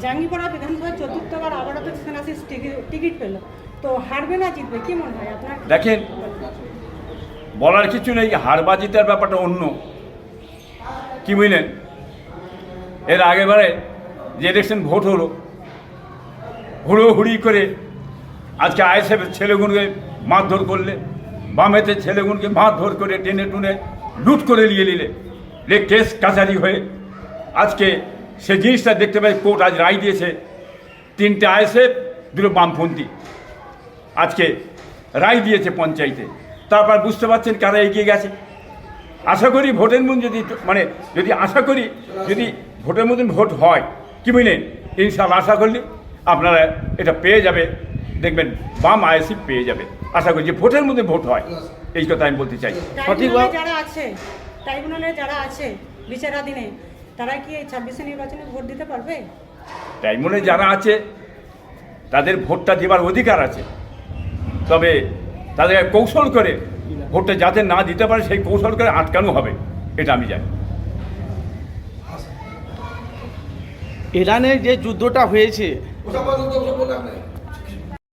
জাঙ্গিপাড়া বিধানসভা চতুর্থবার আবারও তো সেনাশিস টিকিট পেল, তো হারবে না জিতবে কি মনে হয় আপনার? দেখেন, বলার কিছু নেই, হার বা জিতার ব্যাপারটা অন্য। কি বুঝলেন, এর আগেবারে যে ইলেকশন ভোট হলো, হুড়োহুড়ি করে আজকে আইএসএফের ছেলেগুনকে মারধর করলে, বামেতে ছেলেগুনকে মারধর করে টেনে টুনে লুট করে নিলে কেস কাছারি হয়ে আজকে সে জিনিসটা দেখতে পাই। কোর্ট আজ রায় দিয়েছে, 3টে আইএসএফ 2 বামপন্থী আজকে রায় দিয়েছে পঞ্চায়েতে। তারপর বুঝতে পারছেন কারা এগিয়ে গেছে। আশা করি ভোটের মধ্যে যদি ভোটের মধ্যে ভোট হয়, কি বুঝলেন, ইনশাল্লাহ আশা করলে আপনারা এটা পেয়ে যাবে, দেখবেন বাম আইএসএফ পেয়ে যাবে। আশা করি যে ভোটের মধ্যে ভোট হয়, এই কথা আমি বলতে চাই। ট্রাইব্যুনালে যারা আছে বিচারাধীনে, তারা কি এই 26শে নির্বাচনে ভোট দিতে পারবে? ট্রাইব্যুনালে যারা আছে তাদের ভোটটা দেবার অধিকার আছে, তবে তাদের কৌশল করে ভোটটা যাতে না দিতে পারে সেই কৌশল করে আটকানো হবে, এটা আমি জানি। ইরানে যে যুদ্ধটা হয়েছে